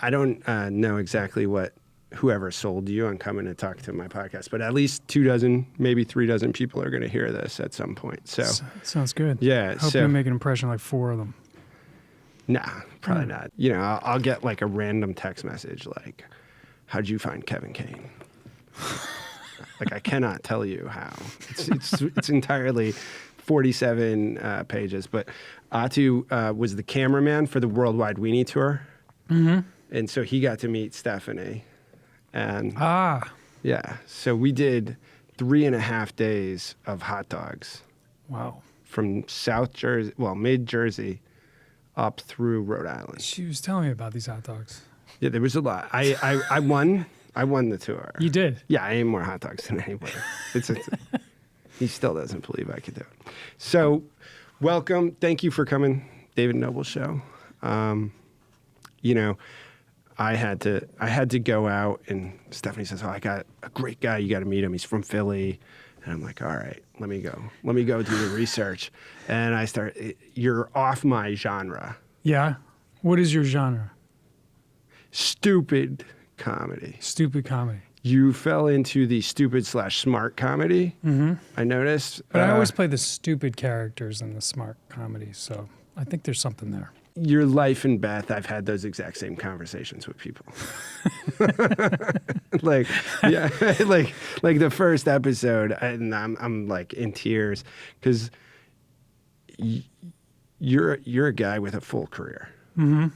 I don't know exactly what whoever sold you on coming to talk to my podcast, but at least 24, maybe 36 people are going to hear this at some point. So sounds good. Yeah. Hope you make an impression like 4 of them. Nah, probably not. You know, I'll get like a random text message like, how'd you find Kevin Kane? Like, I cannot tell you how. It's entirely 47 pages. But Atu was the cameraman for the Worldwide Weenie Tour. Mm-hmm. And so he got to meet Stephanie. And yeah, so we did 3.5 days of hot dogs. Wow. From South Jersey, well, mid-Jersey, up through Rhode Island. She was telling me about these hot dogs. Yeah, there was a lot. I won the tour. You did? Yeah, I ate more hot dogs than anybody. He still doesn't believe I could do it. So, welcome. Thank you for coming, David Noble's show. You know, I had to go out, and Stephanie says, "Oh, I got a great guy. You got to meet him. He's from Philly." And I'm like, "All right, let me go do the research." And I start. You're off my genre. Yeah. What is your genre? Stupid comedy. Stupid comedy. You fell into the stupid/smart comedy. Mm-hmm. I noticed. But I always play the stupid characters in the smart comedy, so I think there's something there. Your Life and Beth, I've had those exact same conversations with people. like the first episode, and I'm like in tears because you're a guy with a full career. Mm-hmm.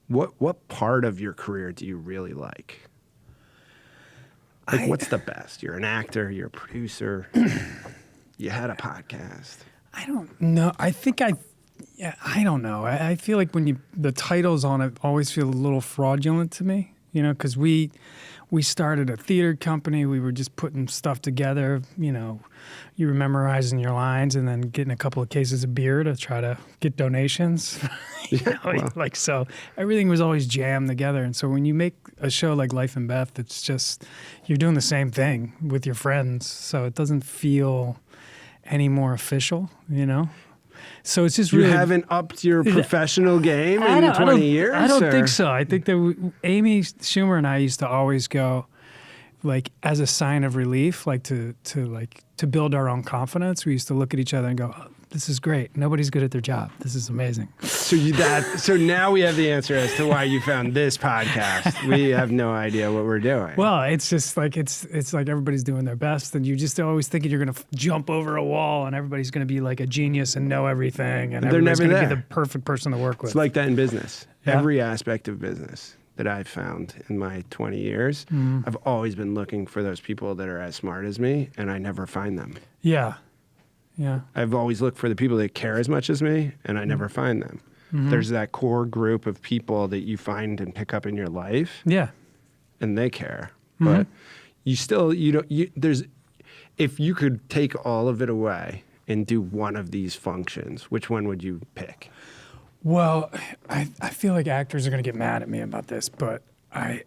What part of your career do you really like? Like, what's the best? You're an actor. You're a producer. You had a podcast. I don't know. I don't know. I feel like when the titles on it always feel a little fraudulent to me, you know, because we started a theater company. We were just putting stuff together, you know. You were memorizing your lines and then getting a couple of cases of beer to try to get donations. Well. So everything was always jammed together. And so when you make a show like Life and Beth, it's just you're doing the same thing with your friends. So it doesn't feel any more official, you know. So it's just really... You haven't upped your professional game in 20 years? I don't think so. I think that Amy Schumer and I used to always go, like, as a sign of relief, like to build our own confidence. We used to look at each other and go, oh, this is great. Nobody's good at their job. This is amazing. So now we have the answer as to why you found this podcast. We have no idea what we're doing. Well, it's just like it's like everybody's doing their best, and you just always thinking you're going to jump over a wall, and everybody's going to be like a genius and know everything, and everybody's going to be the perfect person to work with. It's like that in business. Yeah. Every aspect of business that I've found in my 20 years, I've always been looking for those people that are as smart as me, and I never find them. Yeah. Yeah. I've always looked for the people that care as much as me, and I never find them. Mm-hmm. There's that core group of people that you find and pick up in your life. Yeah. And they care. Mm-hmm. But if you could take all of it away and do one of these functions, which one would you pick? Well, I feel like actors are going to get mad at me about this, but I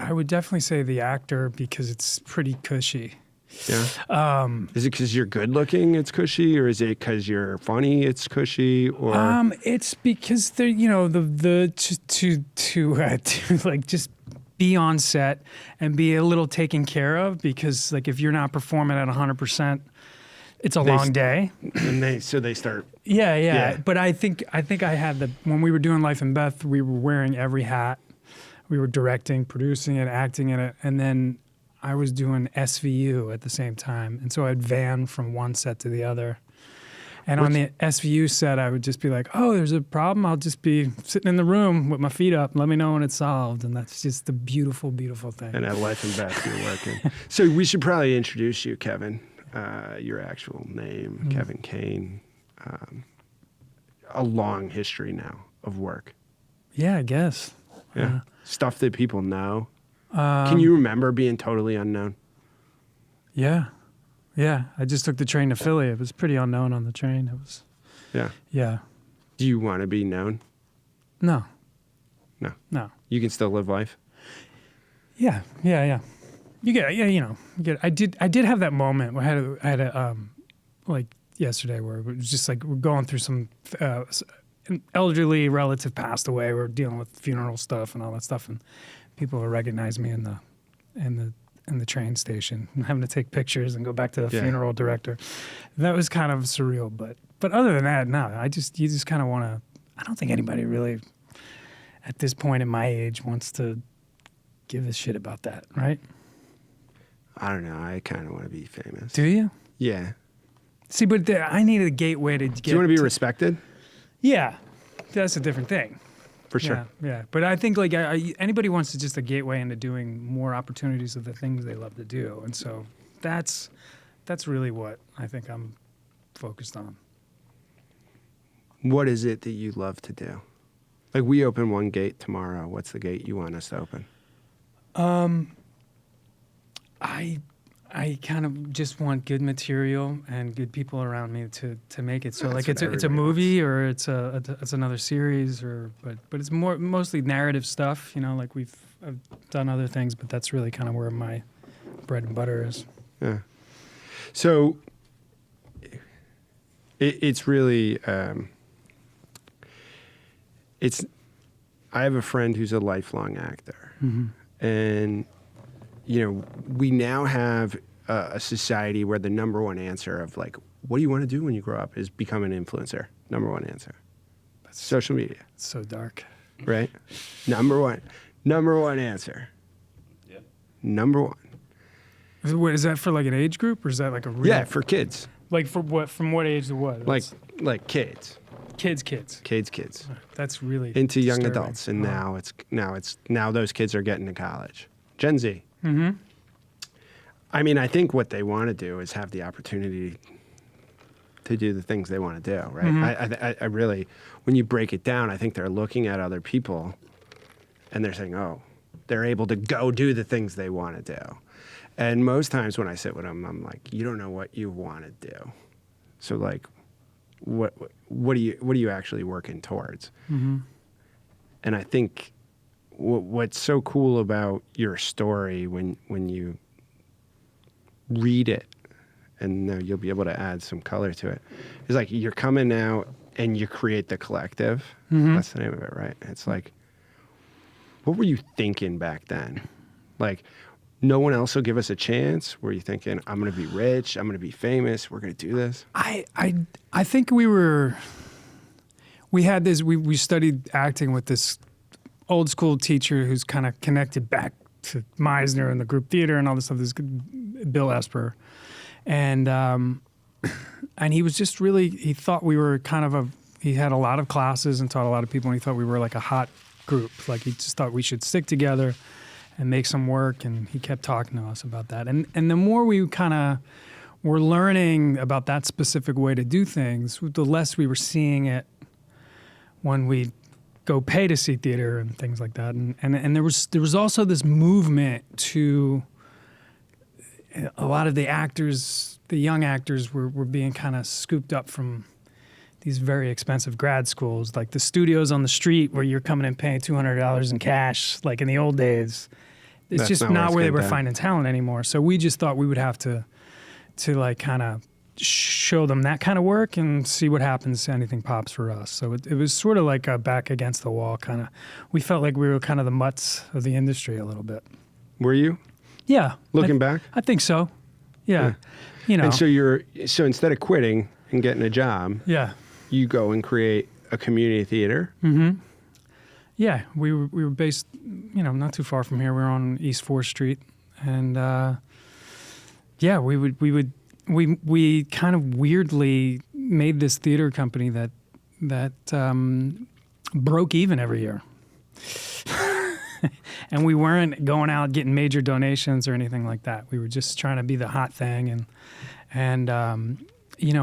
would definitely say the actor because it's pretty cushy. Yeah. Is it because you're good looking, it's cushy, or is it because you're funny, it's cushy, or? It's because they're, you know, to like just be on set and be a little taken care of, because like if you're not performing at 100%, it's a long day. And they start. Yeah. But I think I had when we were doing Life and Beth, we were wearing every hat. We were directing, producing it, acting in it, and then I was doing SVU at the same time. And so I'd van from one set to the other. And on the SVU set, I would just be like, oh, there's a problem. I'll just be sitting in the room with my feet up. Let me know when it's solved. And that's just the beautiful, beautiful thing. And at Life and Beth, you're working. So we should probably introduce you, Kevin, your actual name, Kevin Kane. A long history now of work. Yeah, I guess. Yeah. Stuff that people know. Can you remember being totally unknown? Yeah. I just took the train to Philly. It was pretty unknown on the train. It was. Yeah. Do you want to be known? No. You can still live life. Yeah. You get. I did have that moment where I had a like yesterday where it was just like we're going through some an elderly relative passed away. We're dealing with funeral stuff and all that stuff, and people will recognize me in the train station, and having to take pictures and go back to the funeral director. That was kind of surreal, but other than that, no. You just kind of want to. I don't think anybody really, at this point in my age, wants to give a shit about that, right? I don't know. I kind of want to be famous. Do you? Yeah. See, but I needed a gateway to get. Do you want to be respected? Yeah, that's a different thing. For sure. Yeah. But I think like anybody wants to just a gateway into doing more opportunities of the things they love to do, and so that's really what I think I'm focused on. What is it that you love to do? Like, we open one gate tomorrow. What's the gate you want us to open? I kind of just want good material and good people around me to make it. So That's like it's a movie or it's another series but it's mostly narrative stuff. You know, like I've done other things, but that's really kind of where my bread and butter is. Yeah. So it's really I have a friend who's a lifelong actor, and we now have a society where the number one answer of like, what do you want to do when you grow up is become an influencer. Number one answer. That's social media. It's so dark. Right? Number one answer. Yeah. Number one. Is that for like an age group or is that like a real? Yeah, for kids. Like for what? From what age to what? Like kids. Kids. That's really into young disturbing. adults, and now those kids are getting to college. Gen Z. Mm-hmm. I mean, I think what they want to do is have the opportunity to do the things they want to do, right? Mm-hmm. I really, when you break it down, I think they're looking at other people and they're saying, oh, they're able to go do the things they want to do. And most times when I sit with them, I'm like, you don't know what you want to do. So like, what are you actually working towards? Mm-hmm. And I think what's so cool about your story when you read it, and you'll be able to add some color to it, is like you're coming out and you create the collective. Mm-hmm. That's the name of it, right? It's like, what were you thinking back then? Like, no one else will give us a chance? Were you thinking, I'm going to be rich, I'm going to be famous, we're going to do this? I think we had this, we studied acting with this old school teacher who's kind of connected back to Meisner and the group theater and all this stuff, this Bill Esper. And he was just really, he thought we were he had a lot of classes and taught a lot of people, and he thought we were like a hot group. Like he just thought we should stick together and make some work, and he kept talking to us about that. And the more we kind of were learning about that specific way to do things, the less we were seeing it when we go pay to see theater and things like that. And there was also this movement to, a lot of the actors, the young actors were being kind of scooped up from these very expensive grad schools, like the studios on the street where you're coming and paying $200 in cash, like in the old days. It's That's just not where they were finding talent anymore. So we just thought we would have to like kind of show them that kind of work and see what happens. Anything pops for us. So it was sort of like a back against the wall kind of. We felt like we were kind of the mutts of the industry a little bit. Were you? Yeah. Looking back? I think so. Yeah. You know. And so instead of quitting and getting a job, yeah, you go and create a community theater. Mm-hmm. Yeah, we were based, not too far from here. We were on East 4th Street, and yeah, we kind of weirdly made this theater company that broke even every year. And we weren't going out getting major donations or anything like that. We were just trying to be the hot thing, and it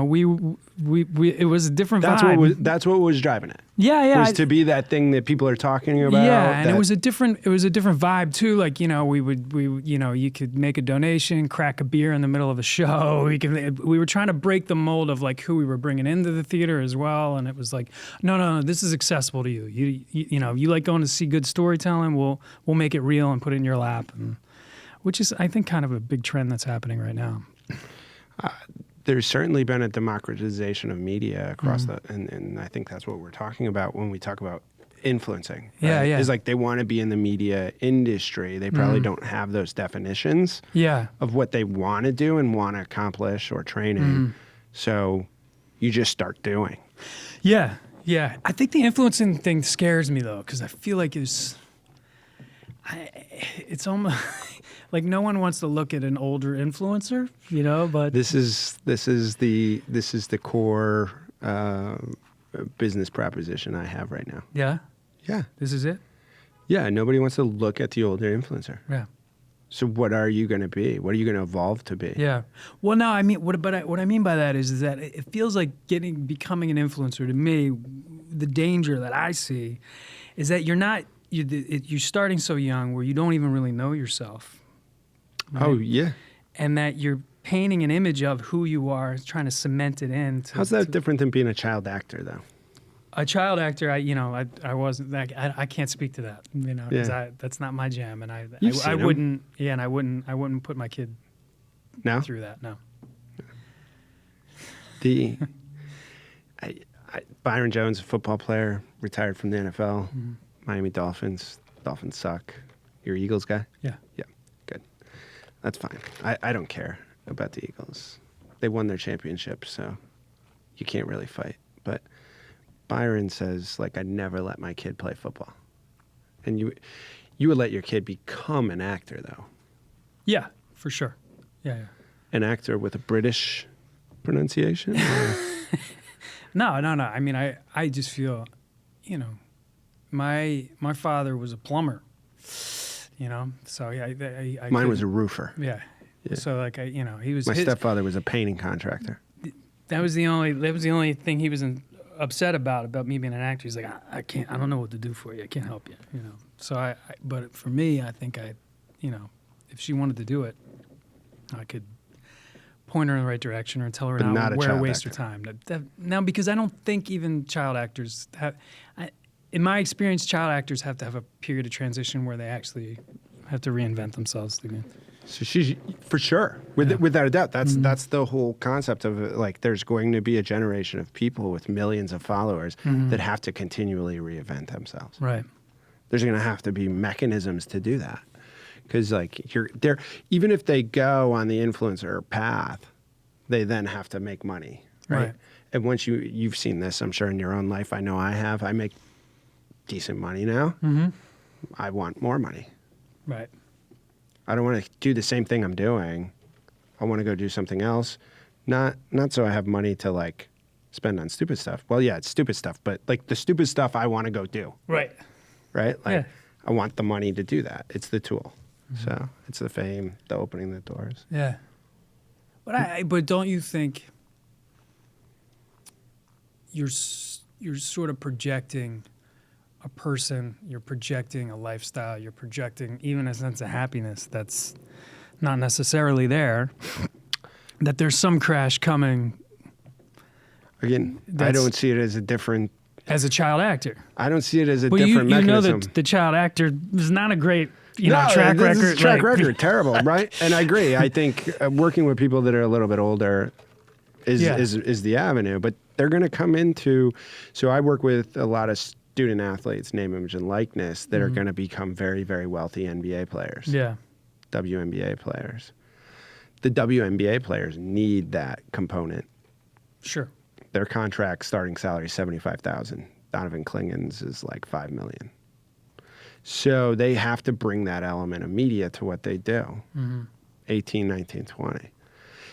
was a different vibe. That's what was driving it. Yeah. Was to be that thing that people are talking about. Yeah, and it was a different vibe too. Like, you could make a donation, crack a beer in the middle of a show. We were trying to break the mold of like who we were bringing into the theater as well. And it was like, no, this is accessible to you. You like going to see good storytelling. We'll make it real and put it in your lap, which is, I think, kind of a big trend that's happening right now. there's certainly been a democratization of media across and I think that's what we're talking about when we talk about influencing. Yeah, right? yeah. Is like they want to be in the media industry. They probably don't have those definitions of what they want to do and want to accomplish or training. So you just start doing. Yeah, yeah. I think the influencing thing scares me though, because I feel like it's almost like no one wants to look at an older influencer, you know. But this is the core business proposition I have right now. Yeah. Yeah. This is it. Yeah. Nobody wants to look at the older influencer. Yeah. So what are you going to be? What are you going to evolve to be? Yeah. Well, no, I mean, what I mean by that is that it feels like becoming an influencer to me. The danger that I see is that you're starting so young where you don't even really know yourself. Right? Oh yeah. And that you're painting an image of who you are, trying to cement it in. How's that different than being a child actor, though? A child actor, I wasn't that. I can't speak to that, you know, because that's not my jam, and I wouldn't. Yeah, and I wouldn't put my kid through that. No. Byron Jones, a football player, retired from the NFL. Miami Dolphins. Dolphins suck. You're an Eagles guy? Yeah. Yeah. Good. That's fine. I don't care about the Eagles. They won their championship, so you can't really fight. But Byron says, like, I'd never let my kid play football. And you would let your kid become an actor, though. Yeah, for sure. Yeah. An actor with a British pronunciation? No. I mean, I just feel, you know, my father was a plumber, you know, so yeah. Mine was a roofer. Yeah. So like he was. My stepfather was a painting contractor. That was the only thing he was upset about me being an actor. He's like, I don't know what to do for you. I can't help you, you know. So but for me, I think if she wanted to do it, I could point her in the right direction or tell her not where waste her time. Now, because I don't think even child actors have, in my experience, child actors have to have a period of transition where they actually have to reinvent themselves again. So she's for sure, without a doubt. That's the whole concept of it. Like, there's going to be a generation of people with millions of followers that have to continually reinvent themselves. Right. There's going to have to be mechanisms to do that, because like they're even if they go on the influencer path, they then have to make money, right? And once you've seen this, I'm sure in your own life. I know I have. I make decent money now. I want more money. Right. I don't want to do the same thing I'm doing. I want to go do something else. Not so I have money to like spend on stupid stuff. Well, yeah, it's stupid stuff, but like the stupid stuff I want to go do. Right. Right? Like I want the money to do that. It's the tool. So it's the fame, the opening the doors. Yeah. But don't you think you're sort of projecting a person, you're projecting a lifestyle, you're projecting even a sense of happiness that's not necessarily there, that there's some crash coming. Again, I don't see it as a different... As a child actor. I don't see it as a different mechanism. You know that the child actor is not a great track record. Track record, terrible, right? And I agree. I think working with people that are a little bit older is the avenue, but they're going to come into... So I work with a lot of student athletes, name, image, and likeness, that are going to become very, very wealthy NBA players. Yeah. WNBA players. The WNBA players need that component. Sure. Their contract starting salary is $75,000. Donovan Clingan's is like $5 million. So they have to bring that element of media to what they do. 18, 19, 20.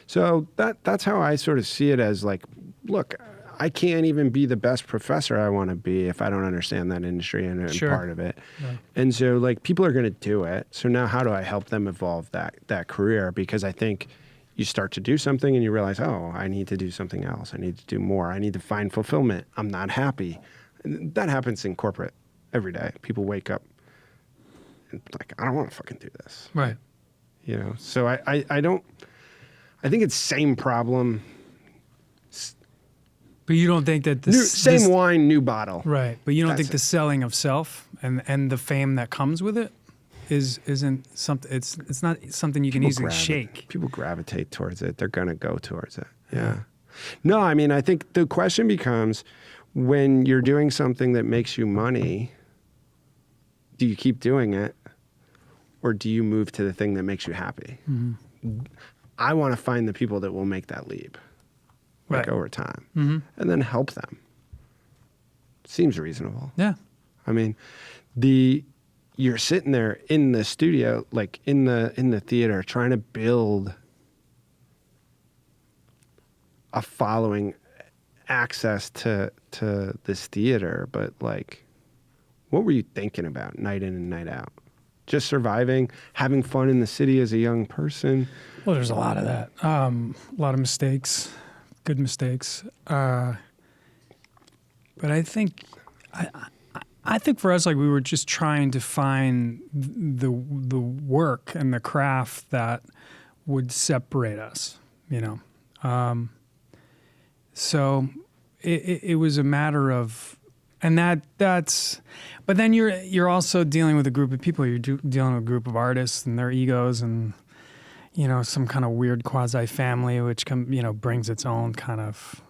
So that's how I sort of see it as like, look, I can't even be the best professor I want to be if I don't understand that industry and part of it. Right. And so like people are going to do it. So now how do I help them evolve that career? Because I think you start to do something and you realize, oh, I need to do something else. I need to do more. I need to find fulfillment. I'm not happy. And that happens in corporate every day. People wake up and like, I don't want to fucking do this. Right. You know, so I think it's same problem. But you don't think that same wine, new bottle. Right. But you don't think the selling of self and the fame that comes with it isn't something. It's not something you can easily shake. People gravitate towards it. They're gonna go towards it. Yeah. No, I mean, I think the question becomes, when you're doing something that makes you money, do you keep doing it, or do you move to the thing that makes you happy? Mm-hmm. I want to find the people that will make that leap, like over time, and then help them. Seems reasonable. Yeah. I mean, you're sitting there in the studio, like in the theater, trying to build a following, access to this theater, but like, what were you thinking about night in and night out? Just surviving, having fun in the city as a young person? Well, there's a lot of that. A lot of mistakes, good mistakes. But I think for us, like, we were just trying to find the work and the craft that would separate us, you know. So it was a matter of, and that's, but then you're also dealing with a group of people. You're dealing with a group of artists and their egos, and, you know, some kind of weird quasi family, which brings its own kind of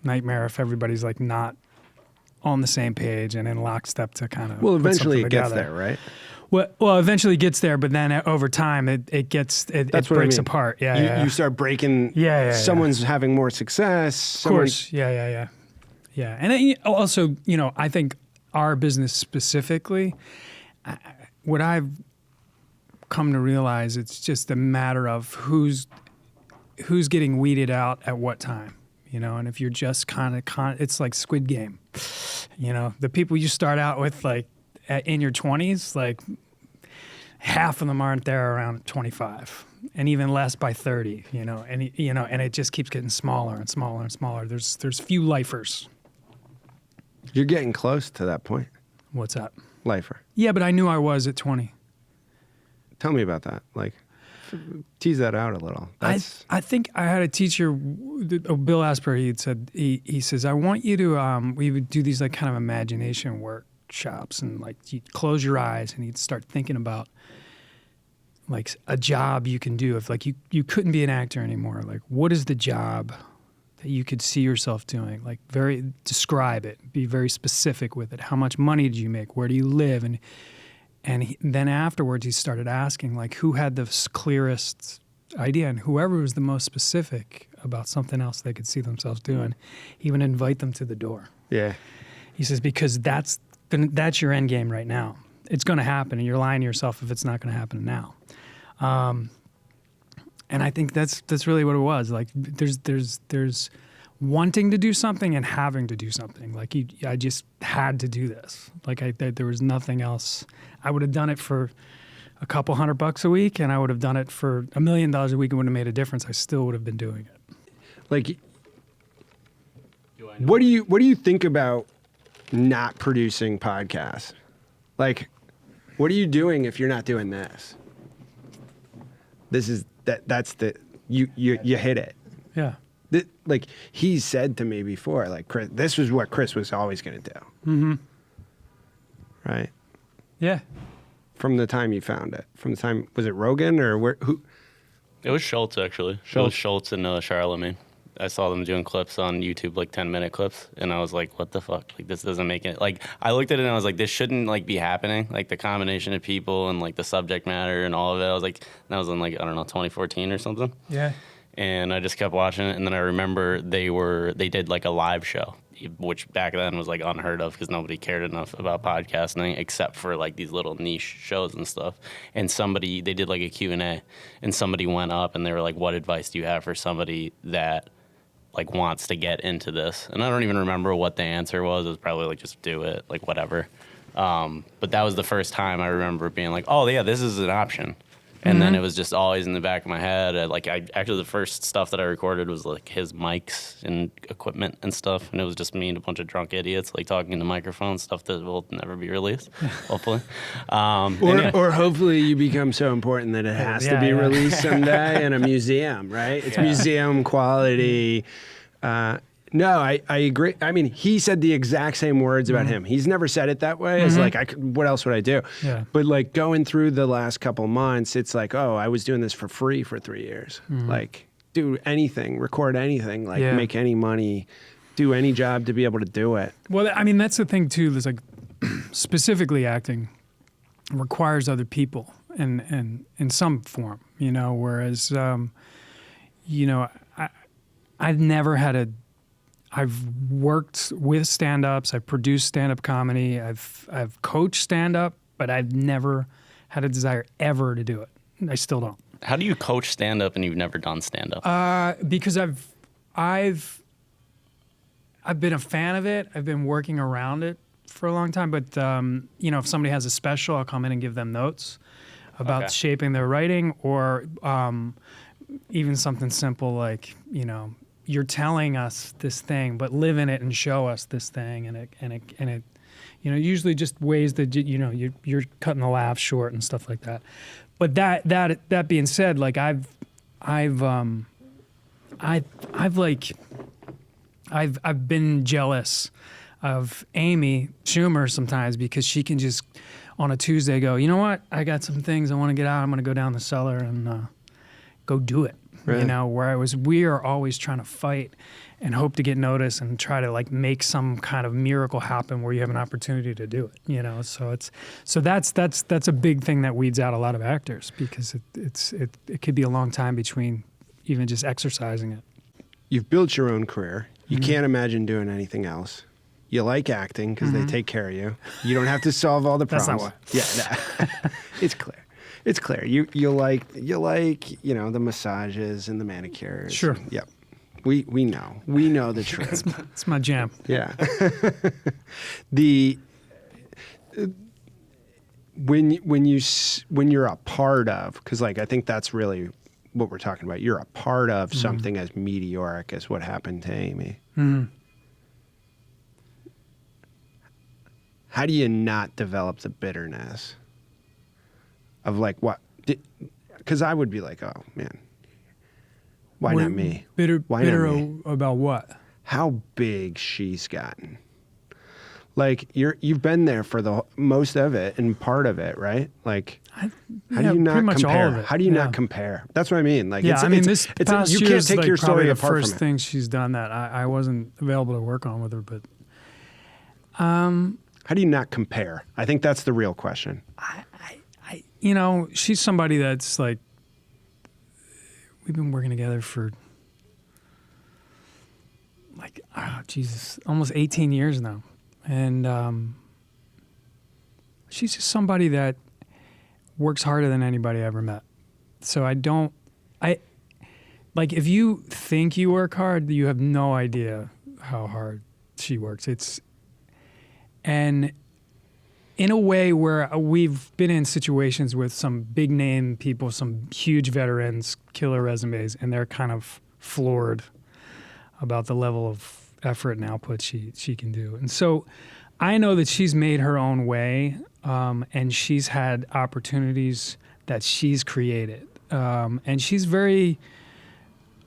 nightmare if everybody's like not on the same page and in lockstep to kind of. Well, eventually it gets together. there, right? Well, eventually it gets there, but then over time it breaks apart. Yeah, you start breaking. Someone's having more success. Of course. Yeah. And also, you know, I think our business specifically, what I've come to realize, it's just a matter of who's getting weeded out at what time, you know. And if you're just kind of, it's like Squid Game, you know, the people you start out with, like, in your 20s, like, half of them aren't there around 25, and even less by 30, you know, and it just keeps getting smaller and smaller and smaller. There's few lifers. You're getting close to that point. What's that? Lifer. Yeah, but I knew I was at 20. Tell me about that. Like, tease that out a little. I think I had a teacher, Bill Esper. He said, he says, I want you to, we would do these like kind of imagination workshops, and like you'd close your eyes and you'd start thinking about like a job you can do if like you couldn't be an actor anymore. Like, what is the job that you could see yourself doing? Like, describe it, be very specific with it. How much money did you make? Where do you live? And then afterwards he started asking, like, who had the clearest idea, and whoever was the most specific about something else they could see themselves doing, he would invite them to the door. Yeah. He says, because that's your end game right now. It's going to happen, and you're lying to yourself if it's not going to happen now. And I think that's really what it was. Like, there's wanting to do something and having to do something. Like, I just had to do this. Like, there was nothing else. I would have done it for a couple $100 a week, and I would have done it for $1 million a week. It wouldn't have made a difference. I still would have been doing it. Like, what do you think about not producing podcasts? Like, what are you doing if you're not doing this? That's you hit it. Yeah. Like, he said to me before, like, Chris, this was what Chris was always going to do. Mm-hmm. Right? Yeah. From the time you found it. From the time, was it Rogan or who? It was Schultz, actually. It was Schultz and Charlemagne. I saw them doing clips on YouTube, like 10-minute clips, and I was like, what the fuck? Like, this doesn't make it. Like, I looked at it and I was like, this shouldn't, like, be happening. Like, the combination of people and, like, the subject matter and all of it. I was like, that was in, like, I don't know, 2014 or something. Yeah. And I just kept watching it, and then I remember they did, like, a live show, which back then was, like, unheard of because nobody cared enough about podcasting except for, like, these little niche shows and stuff. And they did, like, a Q&A, and somebody went up and they were like, what advice do you have for somebody that, like, wants to get into this? And I don't even remember what the answer was. It was probably like, just do it, like, whatever. But that was the first time I remember being like, oh yeah, this is an option. And then it was just always in the back of my head. Actually, the first stuff that I recorded was like his mics and equipment and stuff, and it was just me and a bunch of drunk idiots like talking into microphones, stuff that will never be released, hopefully. Or hopefully you become so important that it has to be released someday in a museum, right? It's museum quality. No, I agree. I mean, he said the exact same words about him. He's never said it that way. It's like, what else would I do? Yeah. But like going through the last couple months, it's like, oh, I was doing this for free for 3 years. Like, do anything, record anything, like Yeah. make any money, do any job to be able to do it. Well, I mean, that's the thing too. There's like specifically acting requires other people and in some form, you know. Whereas, you know, I've never had a. I've worked with stand-ups. I've produced stand-up comedy. I've coached stand-up, but I've never had a desire ever to do it. I still don't. How do you coach stand-up and you've never done stand-up? Because I've been a fan of it. I've been working around it for a long time. But you know, if somebody has a special, I'll come in and give them notes about shaping their writing, or even something simple like, you know, you're telling us this thing, but live in it and show us this thing, and it, you know, usually just ways that you know you're cutting the laugh short and stuff like that. But that being said, like I've been jealous of Amy Schumer sometimes, because she can just on a Tuesday go, you know what, I got some things I want to get out. I'm going to go down the cellar and go do it. Right. You know, we are always trying to fight and hope to get noticed and try to like make some kind of miracle happen where you have an opportunity to do it. You know, so that's a big thing that weeds out a lot of actors, because it could be a long time between even just exercising it. You've built your own career. You can't imagine doing anything else. You like acting because they take care of you. You don't have to solve all the problems. That's not what. Yeah, it's clear. It's clear. You like you know, the massages and the manicures. Sure. Yep. We know. We know the truth. It's my jam. Yeah. When you're a part of, because like I think that's really what we're talking about. You're a part of something as meteoric as what happened to Amy. Mm-hmm. How do you not develop the bitterness of like what? Because I would be like, oh man, why not me? Bitter Why not me? About what? How big she's gotten. Like you've been there for the most of it and part of it, right? Like, how do you not pretty much compare? all of it. How do you not compare? That's what I mean. Like, yeah, I mean, this past you year can't is take like your probably story the apart first from it. thing she's done that I wasn't available to work on with her, but. How do you not compare? I think that's the real question. You know, she's somebody that's like, we've been working together for like, almost 18 years now. And she's just somebody that works harder than anybody I ever met. So like if you think you work hard, you have no idea how hard she works. And in a way where we've been in situations with some big name people, some huge veterans, killer resumes, and they're kind of floored about the level of effort and output she can do. And so I know that she's made her own way, and she's had opportunities that she's created. And she's very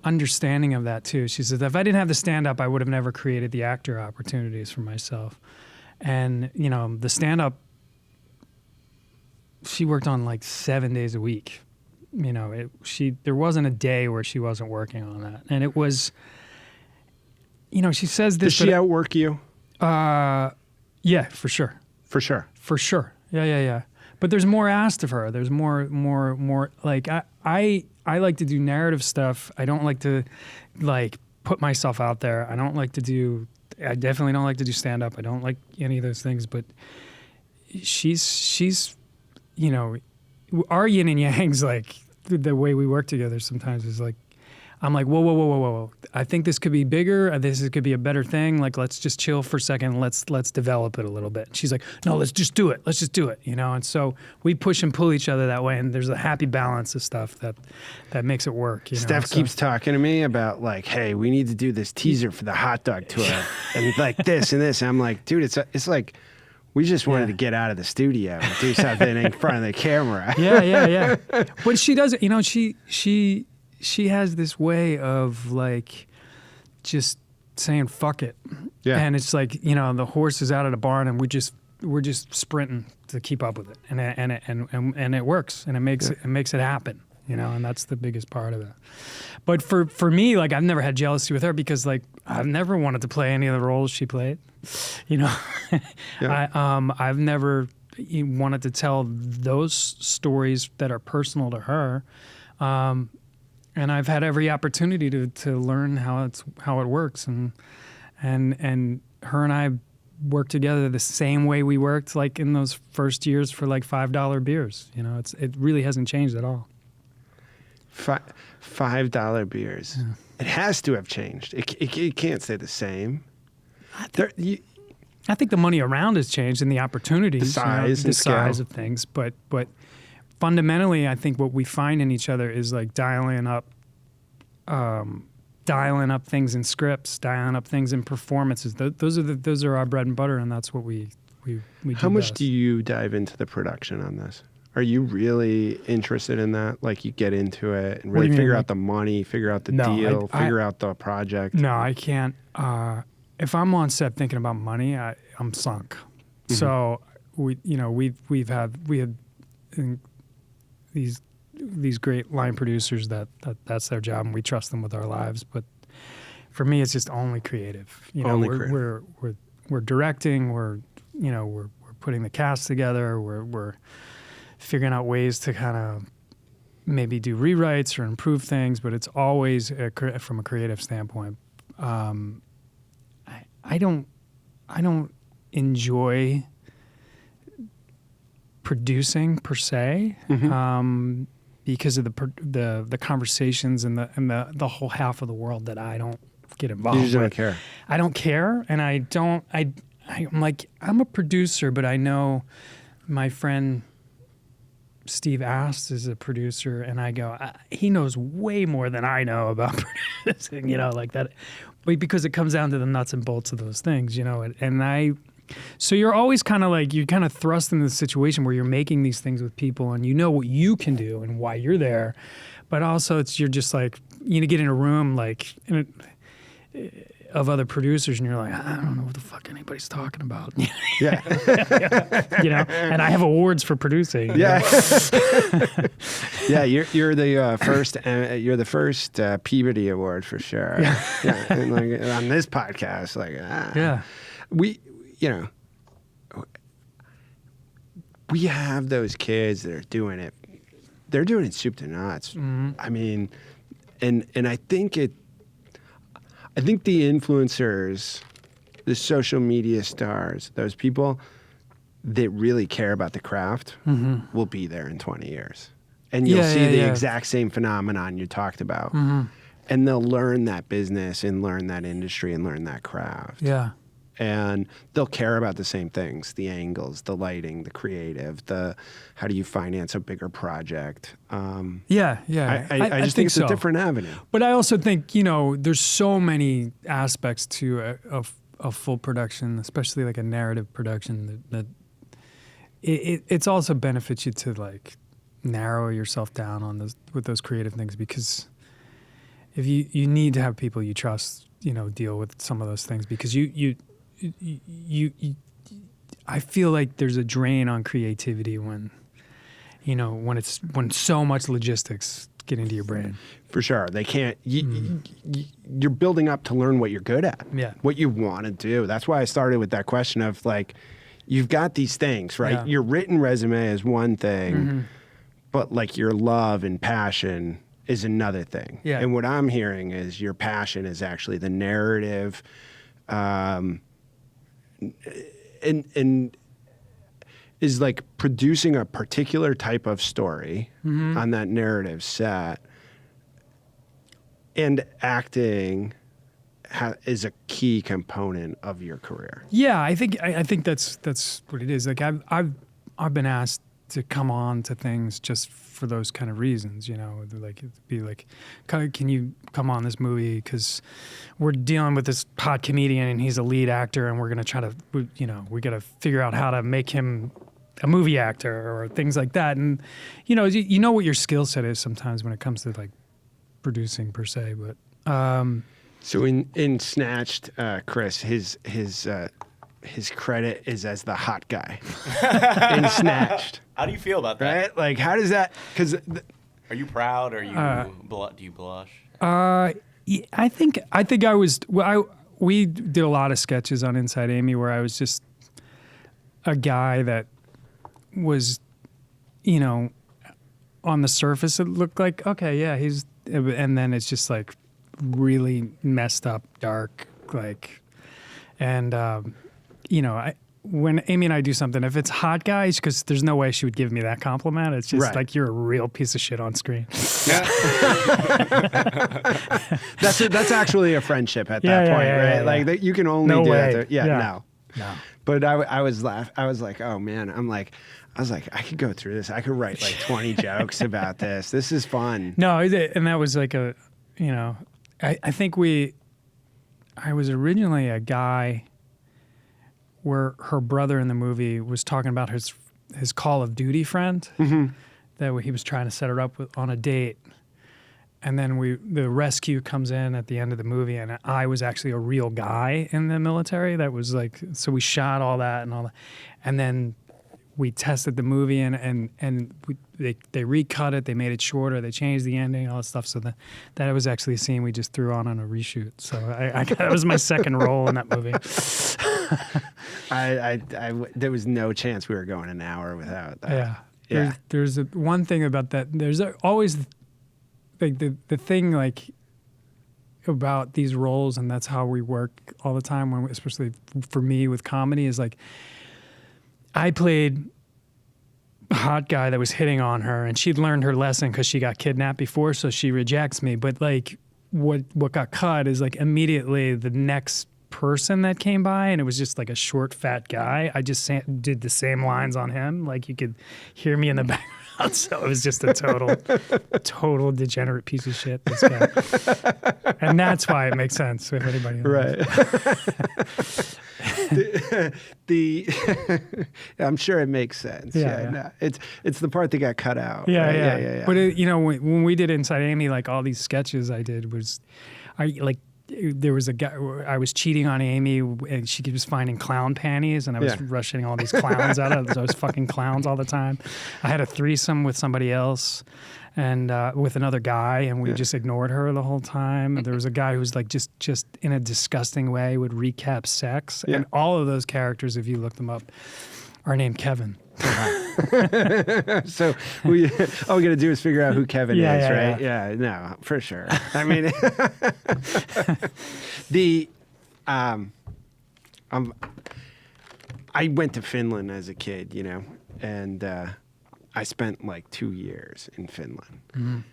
understanding of that too. She says, if I didn't have the stand-up, I would have never created the actor opportunities for myself. And, you know, the stand-up, she worked on like 7 days a week. You know, there wasn't a day where she wasn't working on that. And it was, you know, she says this. Does she outwork you? Yeah, for sure. For sure. For sure. Yeah. But there's more asked of her. There's more like I like to do narrative stuff. I don't like to like put myself out there. I definitely don't like to do stand up. I don't like any of those things, but she's you know, our yin and yang's like the way we work together sometimes is like, I'm like, whoa. I think this could be bigger. This could be a better thing. Like, let's just chill for a second. Let's develop it a little bit. And she's like, no, let's just do it. Let's just do it. You know? And so we push and pull each other that way. And there's a happy balance of stuff that makes it work. You know? Steph keeps talking to me about like, hey, we need to do this teaser for the hot dog tour and like this and this. And I'm like, dude, it's like, we just wanted to get out of the studio and do something in front of the camera. Yeah. But she doesn't, you know, she has this way of like just saying fuck it. Yeah. And it's like, you know, the horse is out of the barn and we're just sprinting to keep up with it. And it works and it makes it happen, you know, and that's the biggest part of it. But for me, like, I've never had jealousy with her because, like, I've never wanted to play any of the roles she played, you know. Yeah. I've never wanted to tell those stories that are personal to her, and I've had every opportunity to learn how it works, and her and I worked together the same way we worked like in those first years for like $5 beers. You know, it really hasn't changed at all. $5 beers. Yeah. It has to have changed. It can't stay the same. I think the money around has changed and the opportunities, the size, the size of things. But fundamentally, I think what we find in each other is like dialing up things in scripts, dialing up things in performances. Those are our bread and butter, and that's what we do. How much do you dive into the production on this? Are you really interested in that? Like, you get into it and really figure out the money, figure out the deal, figure out the project? No, I can't. If I'm on set thinking about money, I'm sunk. Mm-hmm. So we had these great line producers that's their job, and we trust them with our lives. But for me, it's just only creative. You know, we're directing. We're putting the cast together. We're figuring out ways to kind of maybe do rewrites or improve things. But it's always from a creative standpoint. I don't enjoy producing per se. Mm-hmm. Because of the conversations and the whole half of the world that I don't get involved with. You just don't care. I don't care, and I'm like, I'm a producer, but I know my friend Steve Ast is a producer, and I go, he knows way more than I know about producing, you know, like that. But because it comes down to the nuts and bolts of those things, you know, so you're always kind of like, you're kind of thrust into the situation where you're making these things with people and you know what you can do and why you're there. But also you're just like, you get in a room like of other producers and you're like, I don't know what the fuck anybody's talking about. Yeah. You know, and I have awards for producing. Yeah. Yeah, you're the first Peabody Award for sure. Yeah. And like on this podcast, like, yeah. We have those kids that are doing it. They're doing it soup to nuts. Mm-hmm. I mean, and I think the influencers, the social media stars, those people that really care about the craft mm-hmm. will be there in 20 years. And you'll see the exact same phenomenon you talked about. Mm-hmm. And they'll learn that business and learn that industry and learn that craft. Yeah. And they'll care about the same things, the angles, the lighting, the creative, how do you finance a bigger project. I just think it's a different avenue. But I also think, there's so many aspects to a full production, especially like a narrative production, that it's also benefits you to like narrow yourself down on with those creative things, because if you need to have people you trust, deal with some of those things, because I feel like there's a drain on creativity when so much logistics get into your brain. For sure. They can't, you're building up to learn what you're good at, what you want to do. That's why I started with that question of like, you've got these things, right? Yeah. Your written resume is one thing, mm-hmm. but like your love and passion is another thing. Yeah. And what I'm hearing is your passion is actually the narrative, and is like producing a particular type of story mm-hmm. on that narrative set, and acting is a key component of your career. Yeah, I think that's what it is. Like I've been asked to come on to things just for those kind of reasons, like it'd be like, can you come on this movie because we're dealing with this hot comedian and he's a lead actor and we're going to try to, we got to figure out how to make him a movie actor or things like that. And, you know what your skill set is sometimes when it comes to like producing per se, but... So in Snatched, Chris, his credit is as the hot guy in Snatched. How do you feel about that? Right? Like, how does that? Because Are you proud? Or do you blush? Yeah, I think I was. Well, we did a lot of sketches on Inside Amy where I was just a guy that was, you know, on the surface it looked like, okay, yeah, he's, and then it's just like really messed up, dark, like, and you know, when Amy and I do something, if it's hot guys, because there's no way she would give me that compliment. It's just like, you're a real piece of shit on screen. Yeah. that's actually a friendship at that point, right? Yeah. Like that you can only No do way. that. No. But I was like, oh man, I was like, I could go through this. I could write like 20 jokes about this. This is fun. No, and that was like a, you know, I think I was originally a guy where her brother in the movie was talking about his Call of Duty friend that he was trying to set her up with on a date. And then the rescue comes in at the end of the movie, and I was actually a real guy in the military. That was like, so we shot all that and all that. And then we tested the movie and they recut it, they made it shorter, they changed the ending, all that stuff. So that was actually a scene we just threw on a reshoot. So that was my second role in that movie. There was no chance we were going an hour without that. Yeah. There's one thing about that. There's always like the thing like about these roles, and that's how we work all the time. Especially for me with comedy, is like I played a hot guy that was hitting on her, and she'd learned her lesson because she got kidnapped before, so she rejects me. But like what got cut is like immediately the next person that came by, and it was just like a short, fat guy. I just did the same lines on him. Like you could hear me in the background. So it was just a total degenerate piece of shit, this guy. And that's why it makes sense if anybody knows. Right. I'm sure it makes sense. Yeah. No, it's the part that got cut out. Yeah. But you know, when we did Inside Amy, like all these sketches I did there was a guy, I was cheating on Amy, and she was finding clown panties, and I was rushing all these clowns out of those fucking clowns all the time. I had a threesome with somebody else, and with another guy, and we just ignored her the whole time. There was a guy who was like just in a disgusting way would recap sex, and all of those characters, if you look them up, are named Kevin. So all we got to do is figure out who Kevin is, right? Yeah, no, for sure. I mean, I went to Finland as a kid, you know, and I spent like 2 years in Finland,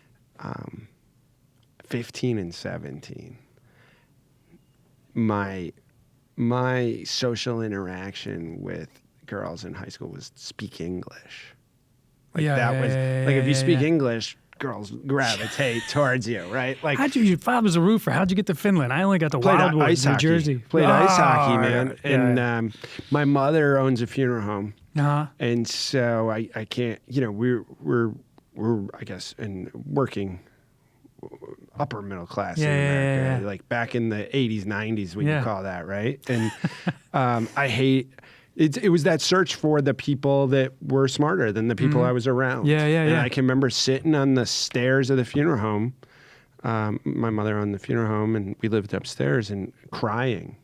15 and 17. My social interaction with girls in high school was speak English. Like if you speak English, girls gravitate towards you, right? Like your father was a roofer. How'd you get to Finland? I only got to Wildwood, New Jersey. Played ice hockey, man. And my mother owns a funeral home, and so I can't. You know, we're I guess in working upper middle class in America, like back in the 80s, 90s, we could call that, right? And I hate. It was that search for the people that were smarter than the people I was around. And I can remember sitting on the stairs of the funeral home. My mother owned the funeral home, and we lived upstairs, and crying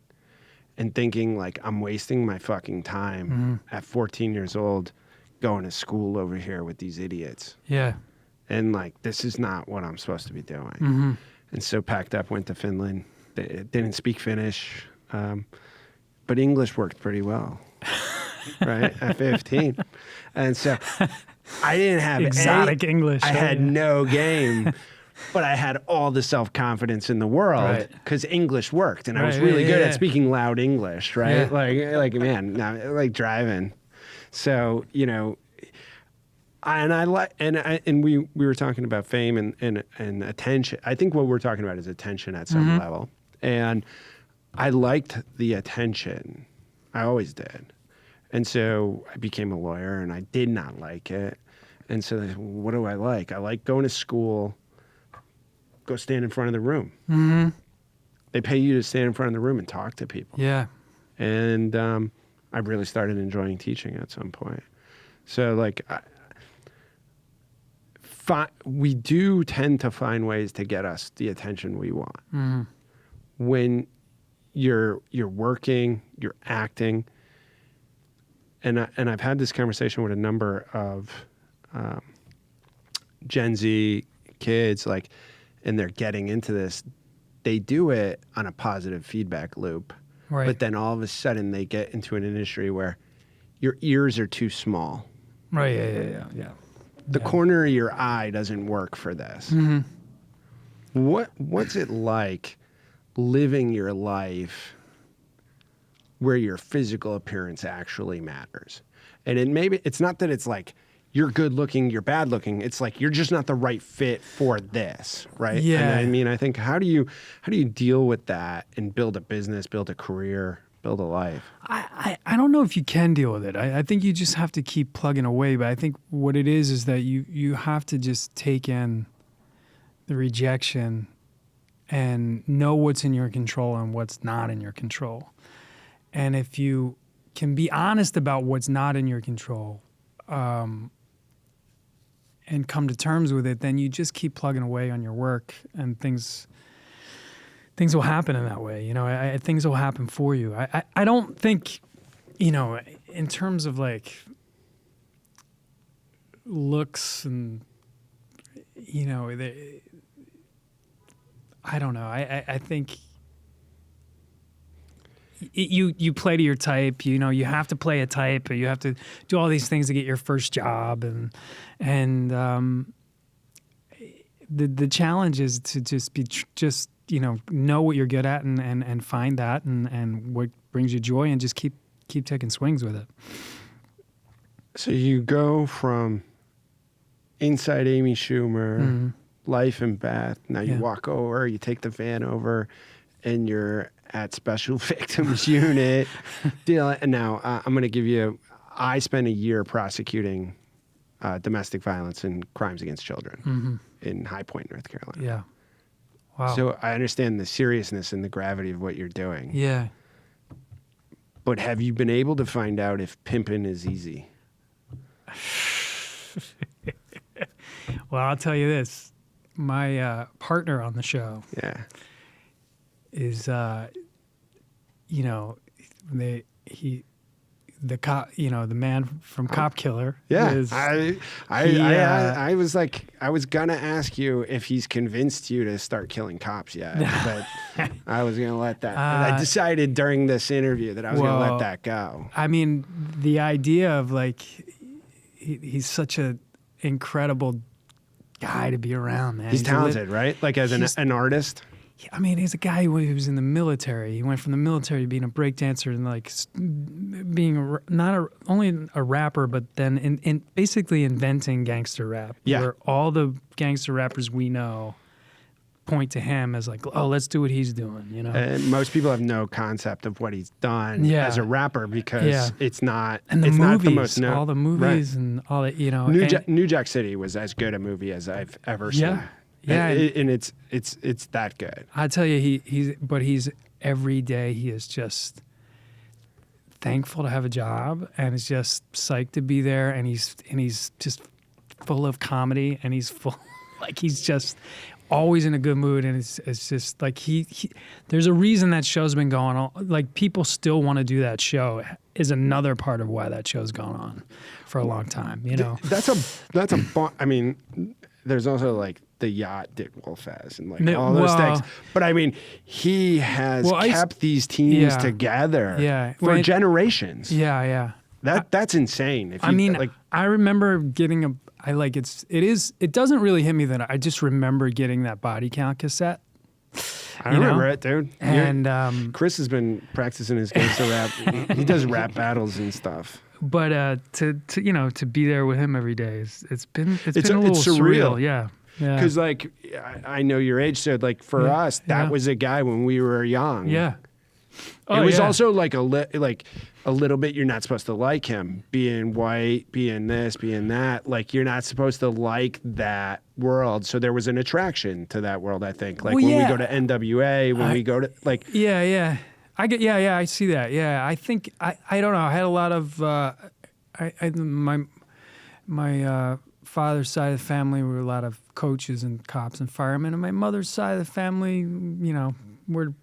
and thinking like, I'm wasting my fucking time at 14 years old going to school over here with these idiots. Yeah. And like, this is not what I'm supposed to be doing. And so packed up, went to Finland. Didn't speak Finnish, but English worked pretty well. Right, at 15. And so I didn't have exotic English. I had no game, but I had all the self-confidence in the world because English worked, and I was really good at speaking loud English, right? Like man, like driving. So, you know, we were talking about fame and attention. I think what we're talking about is attention at some level. And I liked the attention. I always did. And so I became a lawyer, and I did not like it. And so what do I like? I like going to school, go stand in front of the room. They pay you to stand in front of the room and talk to people. Yeah. And I really started enjoying teaching at some point. So like we do tend to find ways to get us the attention we want. Mm-hmm. When you're working, you're acting, and I've had this conversation with a number of Gen Z kids, like, and they're getting into this. They do it on a positive feedback loop, Right. but then all of a sudden they get into an industry where your ears are too small. Right. Yeah. The corner of your eye doesn't work for this. Mm-hmm. What's it like living your life where your physical appearance actually matters? And it's not that it's like you're good looking, you're bad looking. It's like you're just not the right fit for this, right? Yeah. And I mean, I think how do you deal with that and build a business, build a career, build a life? I don't know if you can deal with it. I think you just have to keep plugging away. But I think what it is that you have to just take in the rejection and know what's in your control and what's not in your control. And if you can be honest about what's not in your control, and come to terms with it, then you just keep plugging away on your work, and things will happen in that way. You know, things will happen for you. I don't think, you know, in terms of like looks and, you know, I don't know. I think you play to your type. You know, you have to play a type, or you have to do all these things to get your first job, and the challenge is to just be you know what you're good at and find that and what brings you joy, and just keep taking swings with it. So you go from Inside Amy Schumer, Mm-hmm. Life and Beth. Now you Yeah. walk over, you take the van over, and you're at Special Victims Unit. And now I'm going to give you. I spent a year prosecuting domestic violence and crimes against children in High Point, North Carolina. Yeah. Wow. So I understand the seriousness and the gravity of what you're doing. Yeah. But have you been able to find out if pimping is easy? Well, I'll tell you this. My partner on the show Yeah. is, you know, the cop, you know, the man from Cop Killer. Yeah. Is, I was like, I was gonna ask you if he's convinced you to start killing cops yet, but I was gonna let that. I decided during this interview that I was gonna let that go. I mean, the idea of like, he's such an incredible guy to be around, man. He's talented, right? Like as an artist. I mean, he's a guy who was in the military. He went from the military to being a breakdancer and like being only a rapper, but then in basically inventing gangster rap. Yeah. Where all the gangster rappers we know point to him as like, oh, let's do what he's doing, you know? And most people have no concept of what he's done Yeah. as a rapper because it's not. And the it's movies, not the most known. all the movies and all that, you know. New Jack City was as good a movie as I've ever seen. Yeah. Yeah, and it's that good. I tell you, he's every day he is just thankful to have a job, and is just psyched to be there, and he's just full of comedy, and he's full like he's just always in a good mood, and it's just like he there's a reason that show's been going on. Like people still want to do that show is another part of why that show's gone on for a long time. You know, I mean, there's also like the yacht Dick Wolf has and like all those things. But I mean, he has kept these teams together for generations. Yeah. That's insane. I remember getting it doesn't really hit me that I just remember getting that Body Count cassette. I remember it, dude. And Chris has been practicing his gangster rap. He does rap battles and stuff. But to be there with him every day it's been a little surreal. Yeah. Because like I know your age, so like for us, that was a guy when we were young. Yeah. It was also like a little bit. You're not supposed to like him, being white, being this, being that. Like you're not supposed to like that world. So there was an attraction to that world. I think like when we go to NWA, when we go to like I see that. Yeah, I think I don't know. I had a lot of my father's side of the family, we were a lot of coaches and cops and firemen, and my mother's side of the family, you know, we're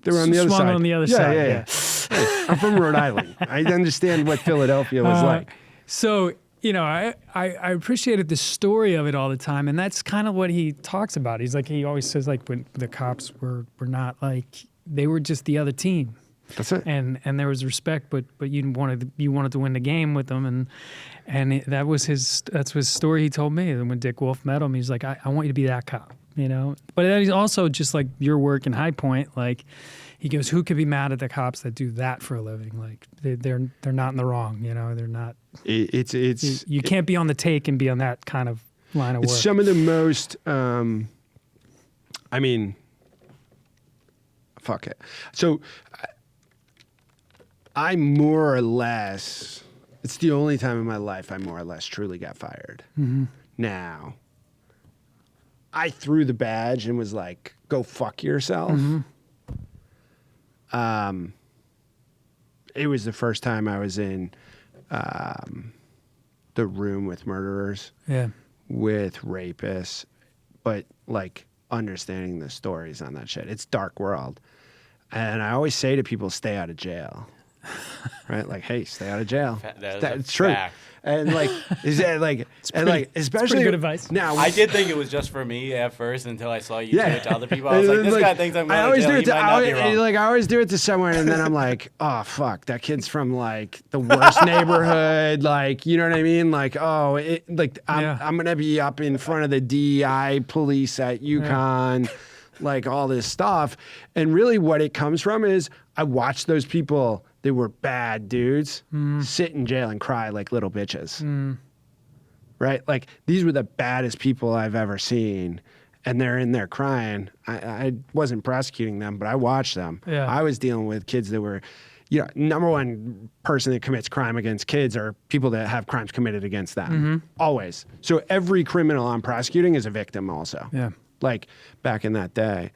they were on the other swung side. on the other side. Yeah. Hey, I'm from Rhode Island. I understand what Philadelphia was like. So, you know, I appreciated the story of it all the time, and that's kind of what he talks about. He's like, he always says, like, when the cops were not like, they were just the other team. That's it. And there was respect, but you wanted to win the game with them, and that's his story he told me. And when Dick Wolf met him, he's like, I want you to be that cop, you know. But then he's also just like your work in High Point, like he goes, who could be mad at the cops that do that for a living? Like they're not in the wrong, you know. They're not. It's you can't be on the take and be on that kind of line of work. It's some of the most. I mean, fuck it. So. I more or less, it's the only time in my life I more or less truly got fired. Mm-hmm. Now, I threw the badge and was like, go fuck yourself. Mm-hmm. It was the first time I was in the room with murderers, with rapists, but like understanding the stories on that shit. It's dark world. And I always say to people, stay out of jail. Right, like, hey, stay out of jail. That's true. Fact. And like, is that like, and like, especially pretty good advice. Now, I did think it was just for me at first until I saw you do it to other people. I And was like, then, this guy thinks I'm going to jail. He might not be wrong. Like, I always do it to someone, and then I'm like, oh fuck, that kid's from like the worst neighborhood. Like, you know what I mean? Like, oh, I'm gonna be up in front of the DEI police at UConn. Like all this stuff. And really what it comes from is I watched those people that were bad dudes sit in jail and cry like little bitches. Right? Like these were the baddest people I've ever seen. And they're in there crying. I wasn't prosecuting them, but I watched them. Yeah. I was dealing with kids that were, you know, number one person that commits crime against kids are people that have crimes committed against them. Always. So every criminal I'm prosecuting is a victim also. Yeah. Like back in that day,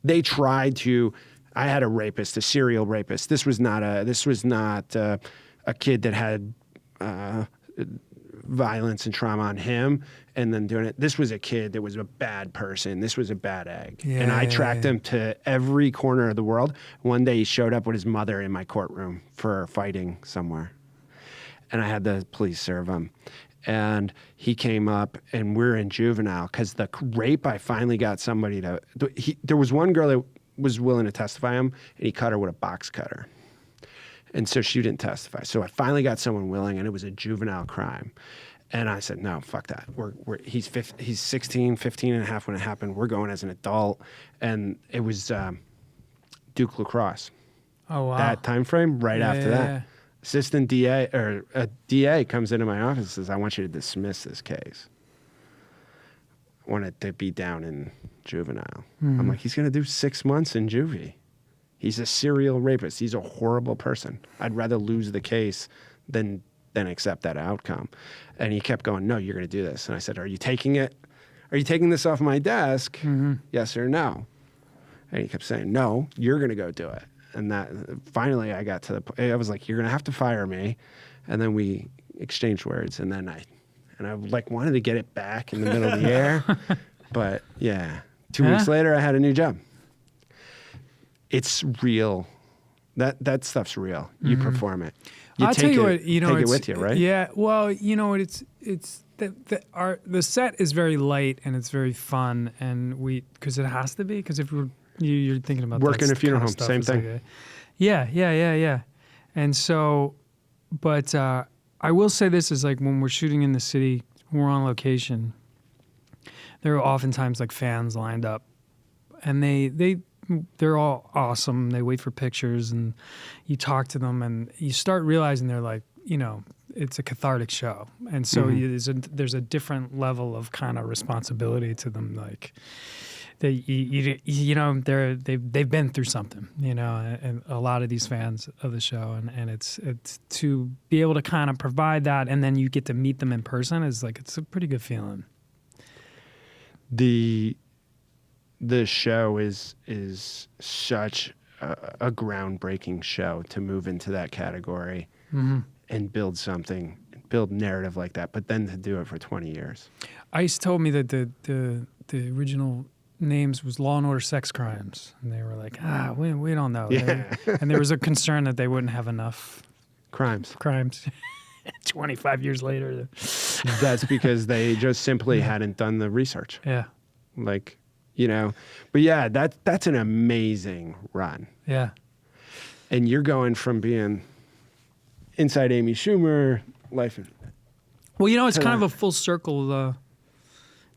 they tried to. I had a rapist, a serial rapist. This was not a kid that had violence and trauma on him and then doing it. This was a kid that was a bad person. This was a bad egg. And I tracked him to every corner of the world. One day he showed up with his mother in my courtroom for fighting somewhere, and I had the police serve him. And he came up, and we're in juvenile because the rape. I finally got somebody to. There was one girl that was willing to testify him, and he cut her with a box cutter, and so she didn't testify. So I finally got someone willing, and it was a juvenile crime. And I said, no, fuck that. He's 16, 15 and a half when it happened. We're going as an adult, and it was Duke LaCrosse. Oh wow! That time frame right after that. Yeah. Assistant DA or a DA comes into my office and says, I want you to dismiss this case. I want it to be down in juvenile. I'm like, he's going to do 6 months in juvie. He's a serial rapist. He's a horrible person. I'd rather lose the case than accept that outcome. And he kept going, no, you're going to do this. And I said, are you taking it? Are you taking this off my desk? Yes or no? And he kept saying, no, you're going to go do it. And that finally I got to the point, I was like, you're going to have to fire me. And then we exchanged words. And then I like wanted to get it back in the middle of the air. But yeah, 2 weeks later, I had a new job. It's real. That stuff's real. You perform it. I'll tell you what, you know, take it with you, right? Yeah. Well, you know what, it's the set is very light and it's very fun, and because it has to be, because if you're thinking about work in a funeral home, stuff, same thing. Like yeah. And so, but I will say this is like when we're shooting in the city, when we're on location, there are oftentimes like fans lined up, and they're all awesome. They wait for pictures, and you talk to them, and you start realizing they're like, you know, it's a cathartic show, and so there's a different level of kind of responsibility to them, like. You know, they've been through something, you know, and a lot of these fans of the show, and it's to be able to kind of provide that, and then you get to meet them in person is like, it's a pretty good feeling. The show is such a groundbreaking show to move into that category and build something build narrative like that, but then to do it for 20 years. ICE told me that the original names was Law and Order Sex Crimes, and they were like, we don't know. Yeah. And there was a concern that they wouldn't have enough Crimes. 25 years later. That's because they just simply hadn't done the research. Yeah. Like, you know, but yeah, that's an amazing run. Yeah. And you're going from being inside Amy Schumer, Life. Well, you know, it's kind of a full circle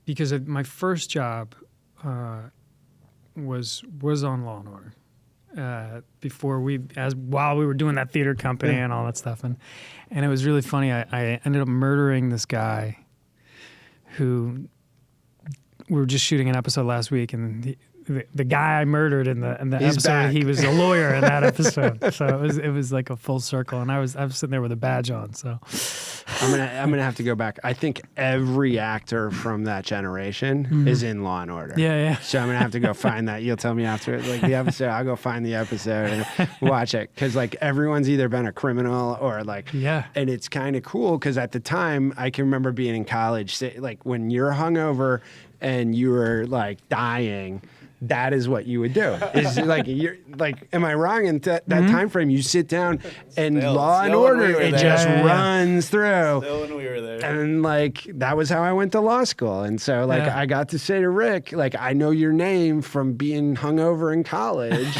because my first job was on Law and Order while we were doing that theater company and all that stuff, and it was really funny. I ended up murdering this guy who we were just shooting an episode last week, and the guy I murdered in the He's episode, back. he was a lawyer in that episode. So it was like a full circle, and I was sitting there with a badge on. So I'm gonna have to go back. I think every actor from that generation is in Law and Order. yeah. So I'm gonna have to go find that. You'll tell me after like the episode. I'll go find the episode and watch it because like everyone's either been a criminal or like And it's kind of cool because at the time I can remember being in college, like when you're hungover and you were like dying. That is what you would do. Is like you're like, am I wrong? In that time frame, you sit down and Law and Order, it just runs through. Still when we were there. And like that was how I went to law school. And so like I got to say to Rick, like I know your name from being hungover in college.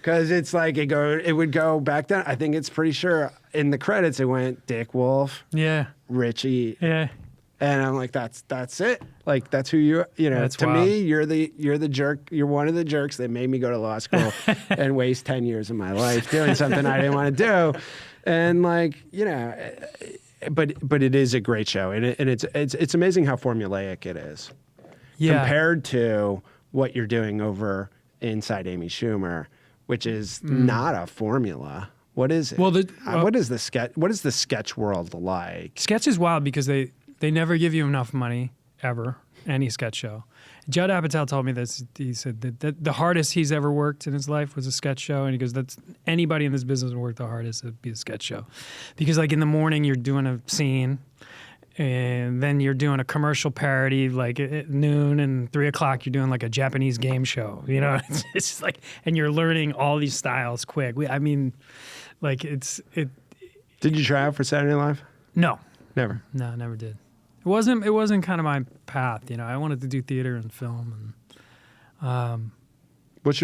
Because it's like it would go back then. I think it's pretty sure in the credits it went Dick Wolf, Richie. Yeah. And I'm like, that's it. Like that's who you know. That's to wild. me, you're the jerk. You're one of the jerks that made me go to law school and waste 10 years of my life doing something I didn't want to do. And like, you know, but it is a great show, and it's amazing how formulaic it is compared to what you're doing over inside Amy Schumer, which is not a formula. What is it? Well, what is the sketch? What is the sketch world like? Sketch is wild because they never give you enough money, ever, any sketch show. Judd Apatow told me this. He said that the hardest he's ever worked in his life was a sketch show. And he goes, that's anybody in this business would work the hardest, it'd be a sketch show. Because like in the morning, you're doing a scene, and then you're doing a commercial parody like at noon, and 3 o'clock, you're doing like a Japanese game show. You know, it's just like, and you're learning all these styles quick. I mean, like Did you try out for Saturday Night Live? No. Never. No, I never did. It wasn't kind of my path, you know. I wanted to do theater and film, and would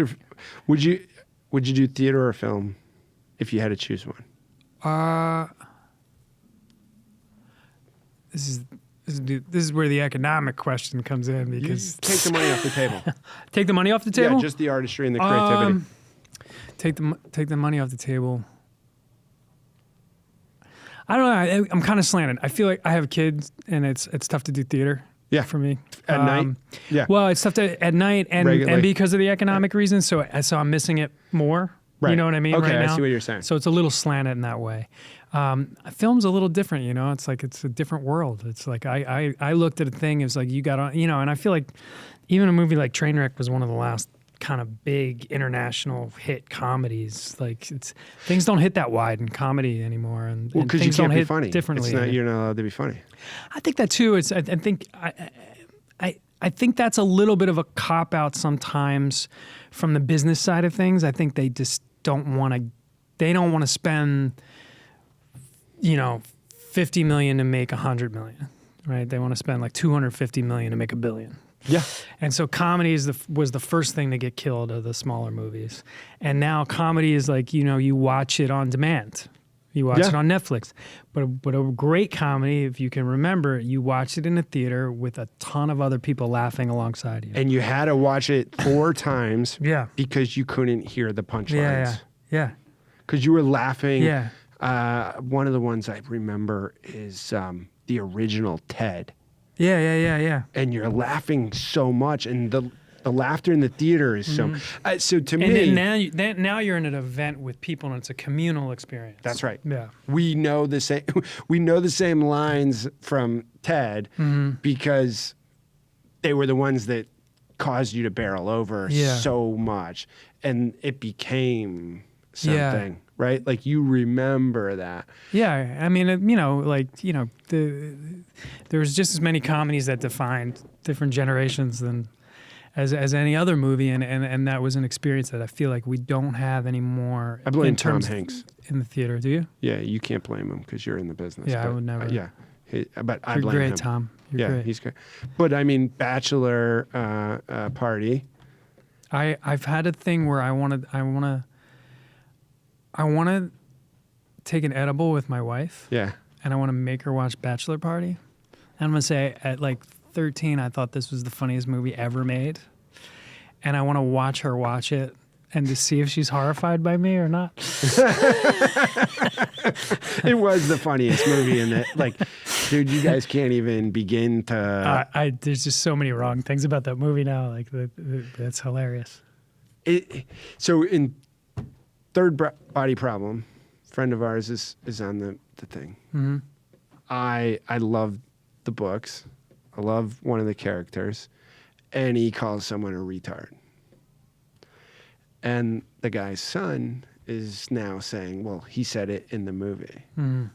you do theater or film if you had to choose one? This is where the economic question comes in because you take the money off the table. Take the money off the table. Yeah, just the artistry and the creativity. Take the money off the table. I don't know. I'm kind of slanted. I feel like I have kids, and it's tough to do theater. Yeah, for me at night. Yeah. Well, it's tough at night, and because of the economic reasons. So I'm missing it more. Right. You know what I mean? Okay, right now? I see what you're saying. So it's a little slanted in that way. Film's a little different. You know, it's like it's a different world. It's like I looked at a thing. It's like you got on. You know, and I feel like even a movie like Trainwreck was one of the last kind of big international hit comedies. Like things don't hit that wide in comedy anymore, and because things you can't don't be hit funny. differently. You're not allowed to be funny. I think that too. I think that's a little bit of a cop out sometimes from the business side of things. I think they just don't want to. They don't want to spend, $50 million to make $100 million, right? They want to spend like $250 million to make $1 billion. Yeah. And so comedy was the first thing to get killed of the smaller movies. And now comedy is like, you watch it on demand. You watch it on Netflix. But a great comedy, if you can remember, you watch it in a theater with a ton of other people laughing alongside you. And you had to watch it 4 times because you couldn't hear the punchlines. Yeah. Because you were laughing. Yeah. One of the ones I remember is the original Ted. Yeah. And you're laughing so much, and the laughter in the theater is so. So to and me, now you're in an event with people, and it's a communal experience. That's right. Yeah, we know the same. We know the same lines from Ted because they were the ones that caused you to barrel over so much, and it became something. right? Like you remember that. Yeah, I mean, there's just as many comedies that defined different generations than as any other movie, and that was an experience that I feel like we don't have anymore. I blame in Tom terms Hanks. In the theater, do you? Yeah, you can't blame him because you're in the business. Yeah, but, I would never. yeah, but I You're blame great, him. Tom. You're great. He's great. But I mean, bachelor party. I've had a thing where I want to take an edible with my wife. Yeah. And I want to make her watch Bachelor Party. And I'm gonna say at like 13, I thought this was the funniest movie ever made, and I want to watch her watch it and to see if she's horrified by me or not. It was the funniest movie in that. Like, dude, you guys can't even begin to. There's just so many wrong things about that movie now. Like that's hilarious. So in Third Body Problem, friend of ours is on the thing. Mm-hmm. I love the books. I love one of the characters, and he calls someone a retard. And the guy's son is now saying, well, he said it in the movie. Mm-hmm.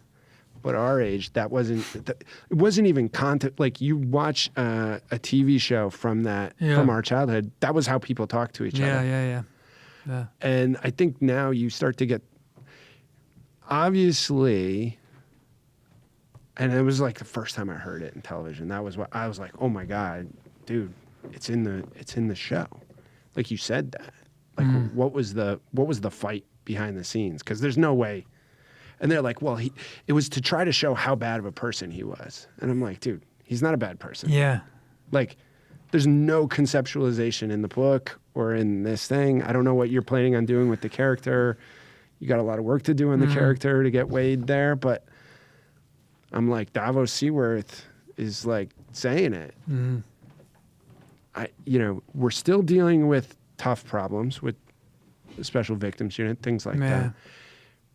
But our age, it wasn't even content. Like you watch a TV show from our childhood, that was how people talk to each other. Yeah. And I think now you start to get, obviously, and it was like the first time I heard it in television. That was what I was like, oh my God, dude, it's in the show. Like you said that. Like what was the fight behind the scenes? Because there's no way. And they're like, well, it was to try to show how bad of a person he was. And I'm like, dude, he's not a bad person. Yeah. Like, there's no conceptualization in the book or in this thing. I don't know what you're planning on doing with the character. You got a lot of work to do on the character to get Wade there. But I'm like, Davos Seaworth is like saying it. Mm-hmm. We're still dealing with tough problems with the Special Victims Unit, things like that.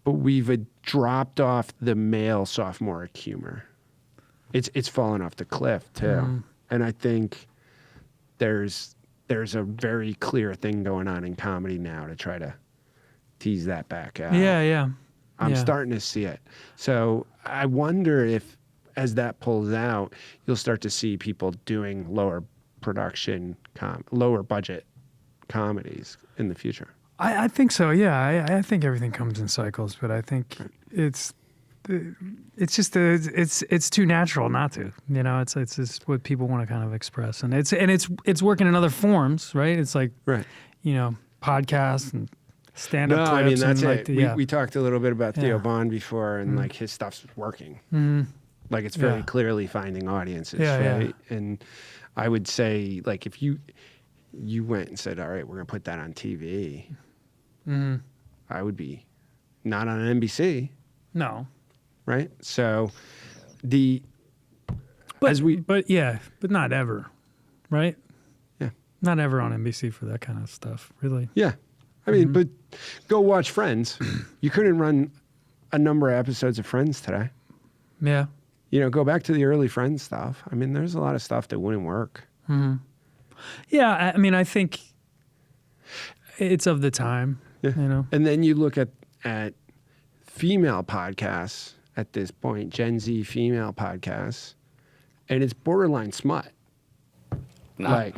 But we've dropped off the male sophomoric humor. It's fallen off the cliff too. And I think there's a very clear thing going on in comedy now to try to tease that back out. Yeah. I'm starting to see it. So I wonder if, as that pulls out, you'll start to see people doing lower production, lower budget comedies in the future. I think so. Yeah, I think everything comes in cycles, but I think it's too natural not to. It's just what people want to kind of express, and it's working in other forms, right? It's like podcasts and stand-up clips. I mean that's it. We talked a little bit about Theo Von before, and like his stuff's working. Mm-hmm. Like it's very clearly finding audiences, right? Yeah. And I would say, like, if you went and said, all right, we're gonna put that on TV. Mm-hmm. I would be not on NBC. No. Right? So but not ever. Right? Yeah. Not ever on NBC for that kind of stuff, really. Yeah. I mean, but go watch Friends. You couldn't run a number of episodes of Friends today. Yeah. Go back to the early Friends stuff. I mean, there's a lot of stuff that wouldn't work. Mm-hmm. Yeah, I mean, I think it's of the time. Yeah. And then you look at female podcasts at this point, Gen Z female podcasts, and it's borderline smut. Not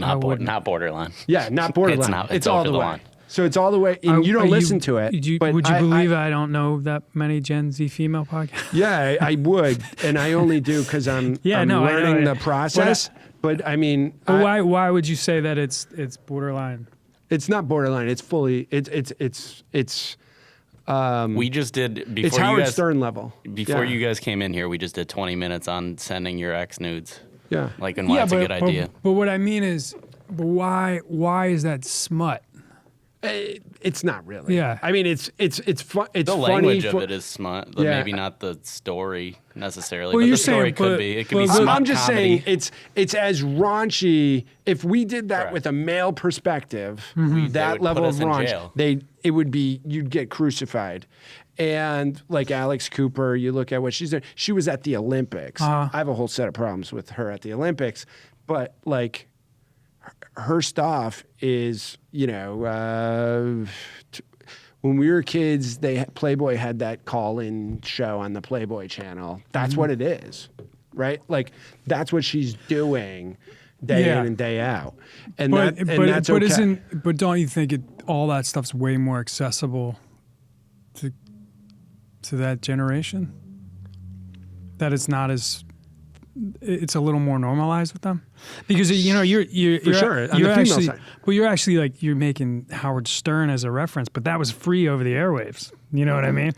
borderline. Yeah, not borderline. It's all the way. Line. So it's all the way. And you don't listen to it. Would you believe I don't know that many Gen Z female podcasts? Yeah, I would, and I only do because I'm learning the process. But I mean, why would you say that it's borderline? It's not borderline. It's fully. It's. We just did before it's Howard Stern level. Before you guys came in here, we just did 20 minutes on sending your ex nudes. Yeah, like and why it's a good idea. But what I mean is, why is that smut? It's not really. Yeah. I mean, it's fun. It's the funny language of it is smut, but maybe not the story necessarily. Well, but the story could be. It could be smut I'm just comedy. saying it's as raunchy. If we did that with a male perspective, that level of raunch, it would be, you'd get crucified. And like Alex Cooper, you look at what she's doing. She was at the Olympics. I have a whole set of problems with her at the Olympics, but like her stuff is, when we were kids, Playboy had that call-in show on the Playboy channel. That's what it is, right? Like that's what she's doing day in and day out, and that's okay. But don't you think all that stuff's way more accessible to that generation? That it's not as it's a little more normalized with them, because you're sure on the female actually side. Well, you're actually like you're making Howard Stern as a reference, but that was free over the airwaves. You know what I mean?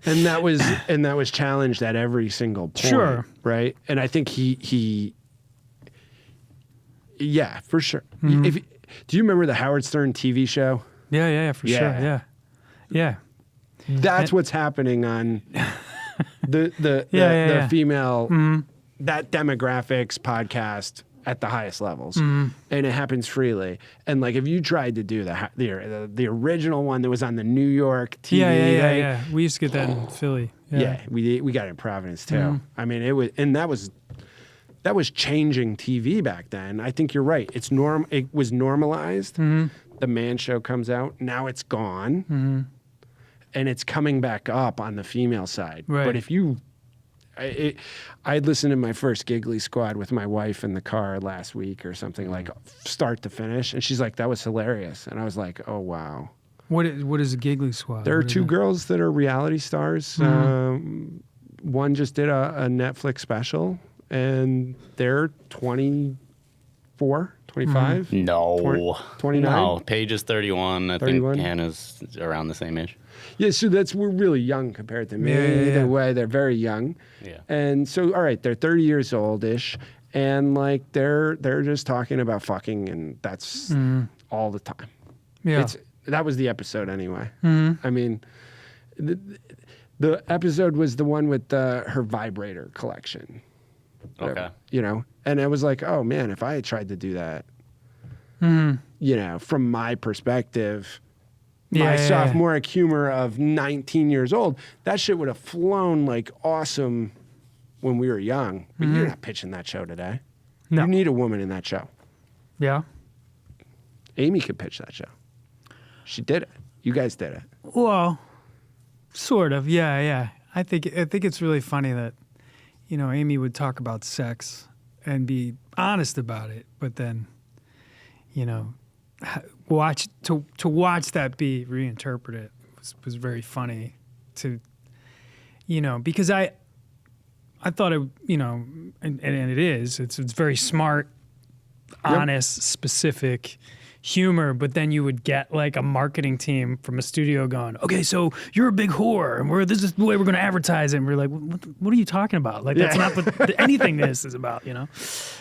That was challenged at every single point. Sure. Right. And I think he yeah, for sure. Mm-hmm. Do you remember the Howard Stern TV show? Yeah, for sure. Yeah. That's what's happening on the female that demographics podcast at the highest levels, and it happens freely. And like if you tried to do the original one that was on the New York TV, yeah. We used to get that in Philly. Yeah, we got it in Providence too. I mean, it was, and that was changing TV back then. I think you're right. It was normalized. The man show comes out. Now it's gone. And it's coming back up on the female side. Right. But if I'd listened to my first Giggly Squad with my wife in the car last week or something, like start to finish. And she's like, that was hilarious. And I was like, oh, wow. What is a Giggly Squad? There are two girls that are reality stars. One just did a Netflix special, and they're 24, 25? No. 29? No, Paige is 31. I 31? think Hannah's around the same age. Yeah, so we're really young compared to me. Either way, they're very young. Yeah. And so, all right, they're 30 years old-ish, and like they're just talking about fucking, and that's all the time. Yeah. That was the episode anyway. I mean, the episode was the one with her vibrator collection. Okay. And it was like, oh man, if I had tried to do that, from my perspective, my sophomoric humor of 19 years old, that shit would have flown like awesome when we were young. But you're not pitching that show today. No. You need a woman in that show. Yeah. Amy could pitch that show. She did it. You guys did it. Well, sort of. Yeah. I think it's really funny that, Amy would talk about sex and be honest about it, but then, watch that be reinterpreted was very funny to, because I thought it, and it is, it's very smart, honest, specific humor, but then you would get like a marketing team from a studio going, okay, so you're a big whore, and this is the way we're going to advertise it. And we're like, what are you talking about? Like, that's not what anything this is about,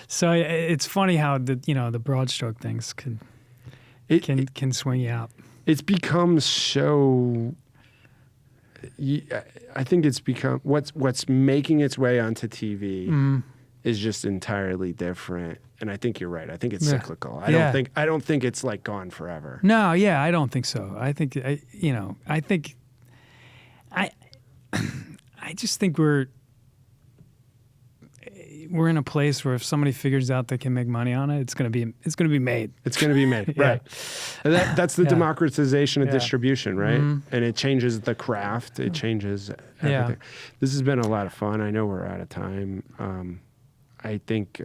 So it's funny how the broad stroke things can swing you out. It's become so. I think it's become what's making its way onto TV is just entirely different. And I think you're right. I think it's cyclical. I don't think it's like gone forever. No, I don't think so. I just think we're in a place where if somebody figures out they can make money on it, it's gonna be made. It's gonna be made, right? And that's the democratization of distribution, right? And it changes the craft. It changes everything. This has been a lot of fun. I know we're out of time. I think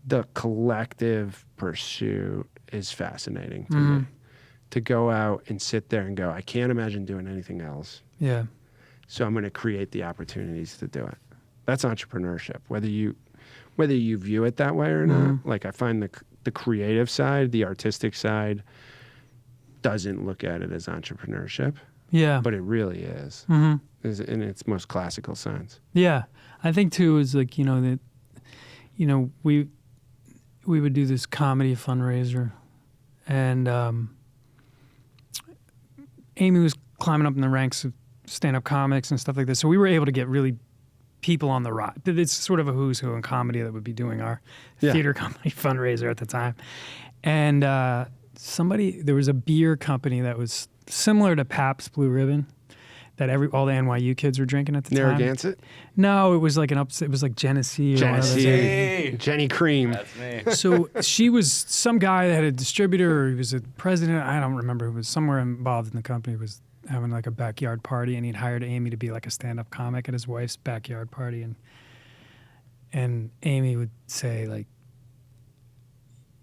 the collective pursuit is fascinating to me. To go out and sit there and go, I can't imagine doing anything else. Yeah. So I'm going to create the opportunities to do it. That's entrepreneurship. Whether you view it that way or not. Like I find the creative side, the artistic side, doesn't look at it as entrepreneurship. Yeah. But it really is. In its most classical sense. Yeah. I think too is like, we would do this comedy fundraiser, and Amy was climbing up in the ranks of stand-up comics and stuff like this. So we were able to get really people on the ride. It's sort of a who's who in comedy that would be doing our theater comedy fundraiser at the time. And there was a beer company that was similar to Pabst Blue Ribbon that all the NYU kids were drinking at the time. Narragansett? No, it was like it was like Genesee. Jenny Cream. That's me. So she was some guy that had a distributor, or he was a president. I don't remember. Who was somewhere involved in the company. Was having like a backyard party, and he'd hired Amy to be like a stand-up comic at his wife's backyard party, and Amy would say like,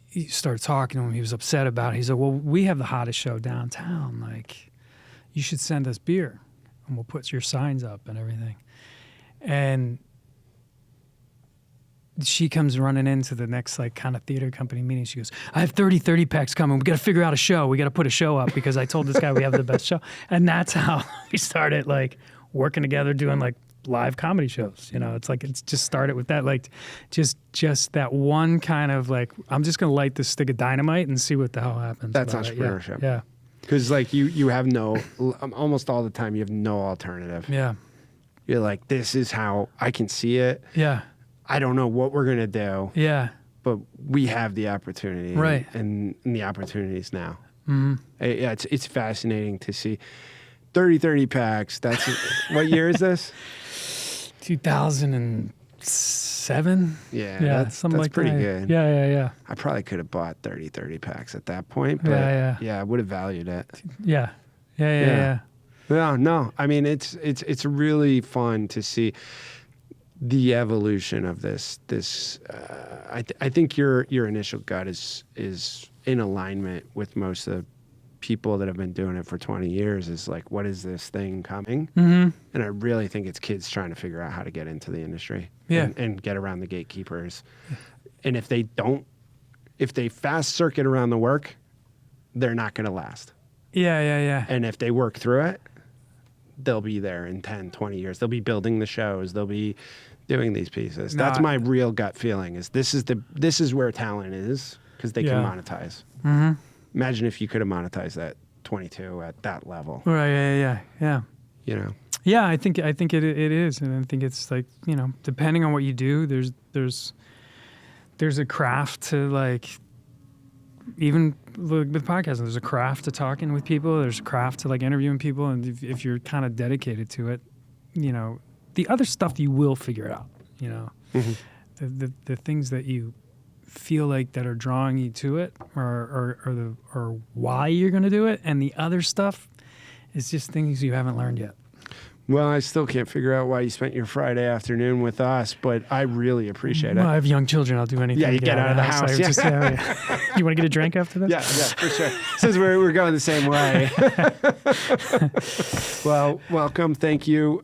he started talking to him. He was upset about it. He said, well, we have the hottest show downtown. Like, you should send us beer and we'll put your signs up and everything. And she comes running into the next like kind of theater company meeting. She goes, I have 30 packs coming. We got to figure out a show. We got to put a show up because I told this guy we have the best show. And that's how we started like working together, doing like live comedy shows. You know, it's like, it's just started with that, like just that one kind of like, I'm just going to light this stick of dynamite and see what the hell happens. That's entrepreneurship. Yeah. Because like you have almost all the time you have no alternative. Yeah. You're like, this is how I can see it. Yeah. I don't know what we're going to do. Yeah. But we have the opportunity. Right. And the opportunity is now. Mm-hmm. Yeah, it's fascinating to see 30 packs. That's what year is this? 2007. Yeah, that's pretty good. Yeah. I probably could have bought 30 packs at that point, but yeah, I would have valued it. Yeah. No. I mean, it's really fun to see the evolution of this. I think your initial gut is in alignment with most of the people that have been doing it for 20 years. Is like, what is this thing coming? Mm-hmm. And I really think it's kids trying to figure out how to get into the industry and get around the gatekeepers. And if they fast circuit around the work, they're not going to last. Yeah. And if they work through it, they'll be there in 10, 20 years. They'll be building the shows. They'll be doing these pieces. That's my real gut feeling is this is where talent is because they can monetize. Mm-hmm. Imagine if you could have monetized that 22 at that level. Right. Yeah. You know? Yeah, I think it is. And I think it's like, you know, depending on what you do, there's a craft to like, even with podcasting, there's a craft to talking with people. There's a craft to like interviewing people. And if you're kind of dedicated to it, you know, the other stuff you will figure it out, you know, the things that you feel like that are drawing you to it or why you're going to do it. And the other stuff is just things you haven't learned yet. Well, I still can't figure out why you spent your Friday afternoon with us, but I really appreciate it. Well, I have young children. I'll do anything. Yeah, you get out of the house. You want to get a drink after this? Yeah, for sure. Since we're going the same way. Well, welcome. Thank you.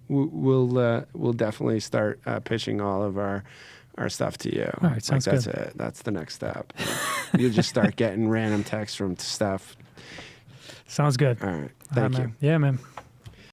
We'll definitely start pitching all of our stuff to you. All right, sounds that's good. it. That's the next step. You'll just start getting random texts from stuff. Sounds good. All right. Thank you. Man. Yeah, man.